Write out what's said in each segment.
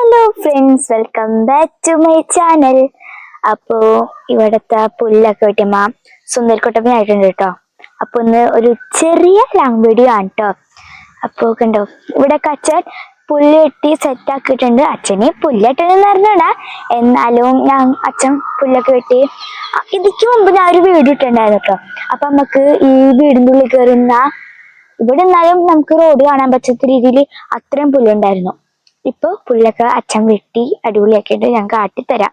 Hello friends, welcome back to my channel. അപ്പോൾ ഇവിടുത്തെ പുല്ലൊക്കെ വെട്ടിയമ്മ സുന്ദരിക്കുട്ടപ്പനായിട്ടുണ്ട് കേട്ടോ. അപ്പോൾ ഇന്ന് ഒരു ചെറിയ ലോങ് വീഡിയോ ആണ് കേട്ടോ. അപ്പോൾ കണ്ടോ, ഇവിടെ അച്ഛൻ പുല്ല് വെട്ടി സെറ്റാക്കിയിട്ടുണ്ട്. അച്ഛന് പുല്ലിട്ടെന്ന് അറിഞ്ഞൂടാ, എന്നാലും അച്ഛൻ പുല്ലൊക്കെ വെട്ടി. ഇതിക്ക് മുമ്പ് ഞാൻ ഒരു വീട് ഇട്ടുണ്ടായിരുന്നു കേട്ടോ. അപ്പൊ നമുക്ക് ഈ വീടിൻ്റെ ഉള്ളിൽ കയറുന്ന ഇവിടെ നിന്നാലും നമുക്ക് റോഡ് കാണാൻ പറ്റാത്ത രീതിയിൽ അത്രയും പുല്ലുണ്ടായിരുന്നു. ഇപ്പൊ പുല്ലൊക്കെ അച്ഛൻ വെട്ടി അടിപൊളിയാക്കിയിട്ട് ഞാൻ കാട്ടിത്തരാം.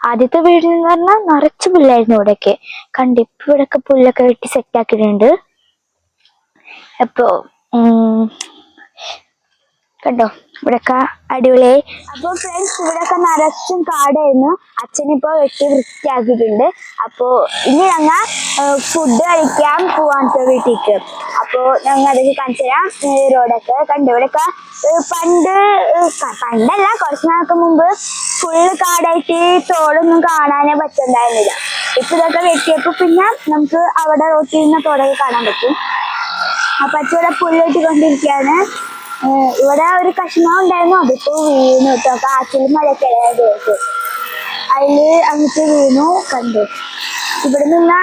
ആദ്യത്തെ വീടിൽ എന്ന് പറഞ്ഞാൽ നിറച്ച് പുല്ലായിരുന്നു ഇവിടെയൊക്കെ. കണ്ടിപ്പോ ഇവിടെയൊക്കെ പുല്ലൊക്കെ വെട്ടി സെറ്റാക്കിയിട്ടുണ്ട്. അപ്പോ കണ്ടോ, ഇവിടെയൊക്കെ അടിപൊളിയായി. അപ്പൊ ഫ്രണ്ട്സ്, ഇവിടെയൊക്കെ നിറച്ചും കാടായിരുന്നു. അച്ഛനിപ്പോ വെട്ടി വൃത്തിയാക്കിയിട്ടുണ്ട്. അപ്പോ ഇനി ഞങ്ങൾ ഫുഡ് കഴിക്കാൻ പോവാൻ വീട്ടിലേക്ക്. അപ്പോ ഞങ്ങൾ അതൊക്കെ കാണിച്ചു തരാം. റോഡൊക്കെ കണ്ടു. ഇവിടെയൊക്കെ പണ്ടല്ല, കുറച്ച് നാൾക്ക് മുമ്പ് ഫുള്ള് കാടായിട്ട് തോടൊന്നും കാണാനേ പറ്റുന്നുണ്ടായിരുന്നില്ല. ഇപ്പൊ ഇതൊക്കെ വെട്ടിയപ്പോ പിന്നെ നമുക്ക് അവിടെ റോട്ടിൽ നിന്ന് തോടൊക്കെ കാണാൻ പറ്റും. അപ്പൊ അച്ഛവിടെ പുല്ല് വെട്ടിക്കൊണ്ടിരിക്കുകയാണ്. ഇവിടെ ഒരു കഷ്ണം ഉണ്ടായിരുന്നു, അതിപ്പോ വീണു കേട്ടോ. കാറ്റിലും മഴക്കിടയായത് അതില് അങ്ങോട്ട് വീണു. കണ്ടു ഇവിടെ നിന്ന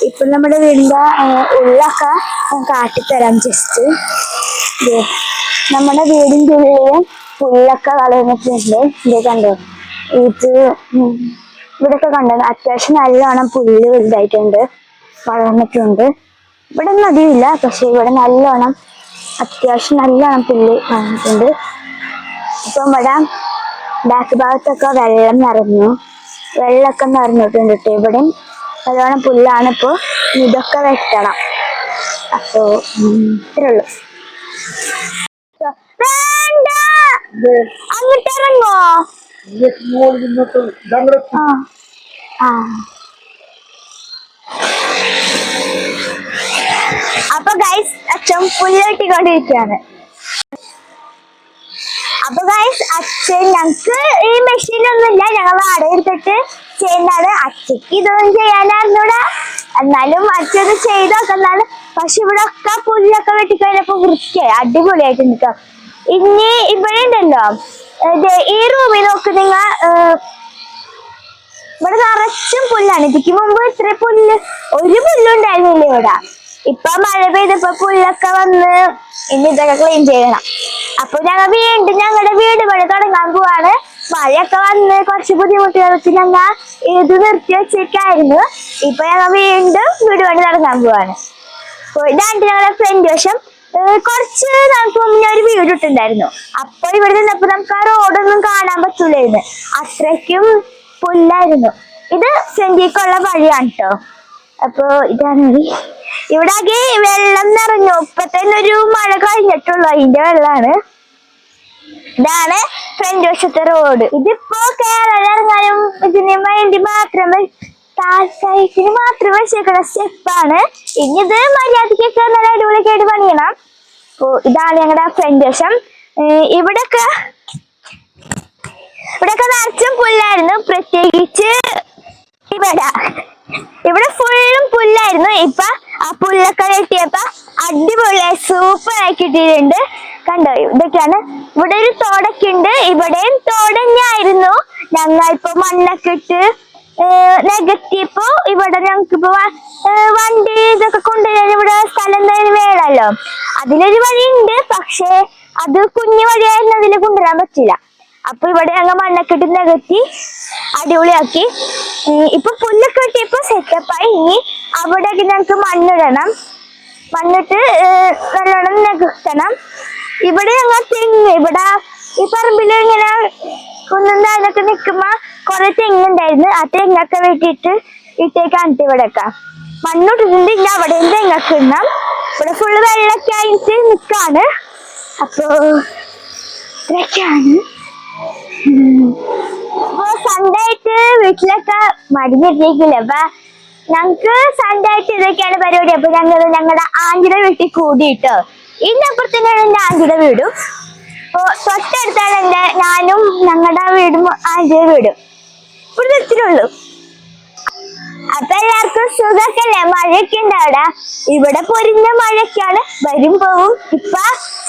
ഇപ്പൊ നമ്മുടെ വീടിന്റെ ഉള്ളൊക്കെ കാട്ടിത്തരാം. ജസ്റ്റ് നമ്മുടെ വീടിന്റെ ഉള്ളില് പുല്ലൊക്കെ കളഞ്ഞിട്ടുണ്ട്. ഇത് കണ്ടോ, ഇത് ഇവിടെയൊക്കെ കണ്ടോ, അത്യാവശ്യം നല്ലോണം പുല്ല് വലുതായിട്ടുണ്ട്, വളർന്നിട്ടുണ്ട്. ഇവിടെ ഒന്നും അധികമില്ല, പക്ഷെ ഇവിടെ നല്ലോണം അത്യാവശ്യം നല്ലോണം പുല്ല് വളർന്നിട്ടുണ്ട്. ഇപ്പൊ ഇവിടെ ബാക്ക് ഭാഗത്തൊക്കെ വെള്ളമൊക്കെ നിറഞ്ഞിട്ടുണ്ട് കേട്ടോ. ഇവിടെയും നല്ലോണം പുല്ലാണ്. ഇപ്പൊ ഇതൊക്കെ വെട്ടണം. അപ്പോ ഇത്രേ ഉള്ളു. അങ്ങോട്ട് ഇറങ്ങോ? അപ്പൊ ഗൈസ്, അച്ഛൻ പുല്ല് വെട്ടിക്കൊണ്ടിരിക്കുകയാണ്. അപ്പൊ ഗൈസ്, അച്ഛൻ ഞങ്ങക്ക് ഈ മെഷീനൊന്നുമില്ല, ഞങ്ങൾ വാടക എടുത്തിട്ട് ചെയ്യുന്നതാണ്. അച്ഛക്ക് ഇതൊന്നും ചെയ്യാനറിഞ്ഞൂടാ, എന്നാലും അച്ഛത് ചെയ്ത് നോക്കുന്നതാണ്. പക്ഷെ ഇവിടെ ഒക്കെ പുല്ലൊക്കെ വെട്ടിക്കഴിഞ്ഞപ്പോ വൃത്തിയായി അടിപൊളിയായിട്ടുണ്ട് കേട്ടോ. ഇനി ഇവിടെ ഉണ്ടല്ലോ, ഈ റൂമിൽ നോക്ക് നിങ്ങ, ഇവിടെ നിറച്ചും പുല്ലാണ്. ഇതിക്ക് മുമ്പ് ഇത്ര ഒരു പുല്ലുണ്ടായിരുന്നില്ല ഇവിടെ. ഇപ്പൊ മഴ പെയ്തപ്പോ പുല്ലൊക്കെ വന്ന് ഇനി ഇതൊക്കെ ക്ലീൻ ചെയ്യണം. അപ്പൊ ഞങ്ങൾ വീണ്ടും ഞങ്ങളുടെ വീട് പണി തുടങ്ങാൻ പോവാണ്. മഴയൊക്കെ വന്ന് കുറച്ച് ബുദ്ധിമുട്ടുകൾക്ക് ഞങ്ങൾ ഇത് നിർത്തി വെച്ചേക്കായിരുന്നു. ഇപ്പൊ ഞങ്ങൾ വീണ്ടും വീട് പണി തുടങ്ങാൻ പോവാണ്. ഇതാണ്ട് ഞങ്ങളുടെ ഫ്രണ്ട് വശം. കുറച്ച് നമുക്ക് മുന്നേ ഒരു വീട് ഇട്ടുണ്ടായിരുന്നു. അപ്പൊ ഇവിടെ നിന്നപ്പോ നമുക്ക് ആ റോഡൊന്നും കാണാൻ പറ്റൂലായിരുന്നു, അത്രയ്ക്കും പുല്ലായിരുന്നു. ഇത് ഫ്രണ്ടിലേക്കുള്ള വഴിയാണ് കേട്ടോ. അപ്പൊ ഇതാണ് ഇവിടെ ആകെ വെള്ളം നിറഞ്ഞു. ഇപ്പൊ തന്നെ ഒരു മഴ കഴിഞ്ഞിട്ടുള്ളൂ, അതിന്റെ വെള്ളമാണ്. ഇതാണ് ഫ്രണ്ട് വശത്തെ റോഡ്. ഇതിപ്പോ കേരളം ഇറങ്ങാനും ഇതിന് വേണ്ടി മാത്രമേ താൽക്കാലികത്തിന് മാത്രം വെച്ചേക്കുന്ന സ്റ്റെപ്പാണ്. ഇനി ഇത് മര്യാദക്കൊക്കെ നല്ല അടിപൊളിയൊക്കെ പണിയണം. അപ്പൊ ഇതാണ് ഞങ്ങളുടെ ഫ്രണ്ട് വശം. ഇവിടൊക്കെ നിറച്ചും പുല്ലായിരുന്നു, പ്രത്യേകിച്ച് ഇവിടെ ഫുള്ളും പുല്ലായിരുന്നു. ഇപ്പൊ ആ പുല്ലൊക്കെ വെട്ടിയപ്പോ അടിപൊളിയായി സൂപ്പർ ആക്കിയിട്ടുണ്ട്. കണ്ടോ, ഇതൊക്കെയാണ്. ഇവിടെ ഒരു തോടൊക്കെ ഉണ്ട്, ഇവിടെയും തോടന്നെയായിരുന്നു. ഞങ്ങൾ ഇപ്പൊ മണ്ണൊക്കെ ഇട്ട് നികത്തിയപ്പോ ഇവിടെ ഞങ്ങൾക്കിപ്പോ വണ്ടി ഇതൊക്കെ കൊണ്ടുവരാൻ ഇവിടെ സ്ഥലം എന്തായാലും വേണമല്ലോ. അതിലൊരു വഴിയുണ്ട്, പക്ഷെ അത് കുഞ്ഞു വഴിയായിരുന്നു, അതിൽ കൊണ്ടുവരാൻ പറ്റില്ല. അപ്പൊ ഇവിടെ ഞങ്ങൾ മണ്ണൊക്കെ ഇട്ട് നികത്തി അടിപൊളിയാക്കി. ഇപ്പൊ പുല്ലൊക്കെ വെട്ടിയപ്പോ സെറ്റപ്പായി. ഇനി അവിടെയൊക്കെ ഞങ്ങക്ക് മണ്ണിടണം, മണ്ണിട്ട് നല്ലോണം നികത്തണം. ഇവിടെ ഞങ്ങൾ തെങ്ങ്, ഇവിടെ ഈ പറമ്പില് ഇങ്ങനെ കുന്നുണ്ടായിരുന്നൊക്കെ നിക്കുമ്പോ കുറെ തെങ്ങുണ്ടായിരുന്നു. ആ തെങ്ങൊക്കെ വെട്ടിയിട്ട് ഇട്ടേക്കാണിട്ട് ഇവിടെയൊക്കെ. മണ്ണിട്ടിട്ടുണ്ട്. ഇല്ല അവിടെ തെങ്ങൊക്കെ ഇടാം. ഇവിടെ ഫുള്ള് വെള്ളമൊക്കെ ആയിട്ട് നിക്കാണ്. അപ്പൊ ഇത്രയൊക്കെയാണ്. അപ്പൊ സൺഡേ ആയിട്ട് വീട്ടിലൊക്കെ മടിഞ്ഞിട്ടിരിക്കില്ല. അപ്പൊ ഞങ്ങക്ക് സൺഡേ ആയിട്ട് ഇതൊക്കെയാണ് പരിപാടി. അപ്പൊ ഞങ്ങളുടെ ആന്റിയുടെ വീട്ടിൽ കൂടിയിട്ടോ. ഇതിനപ്പുറത്തന്നെയാണ് എന്റെ ആന്റിയുടെ വീടും. അപ്പൊ തൊട്ടടുത്താണ് ഞാനും ഞങ്ങളുടെ വീടും ആന്റിയുടെ വീടും. ഇവിടെ എത്തിയുള്ളൂ. അപ്പൊ എല്ലാവർക്കും സുഖക്കല്ലേ? മഴയൊക്കെ ഉണ്ട് അവിടെ. ഇവിടെ പൊരിഞ്ഞ മഴയൊക്കെയാണ്, വരും പോവും. ഇപ്പൊ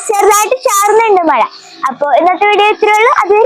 ചെറുതായിട്ട് ചാറുന്നുണ്ട് മഴ. അപ്പൊ ഇന്നത്തെ വീഡിയോ ഇത്രയുള്ളൂ. അത്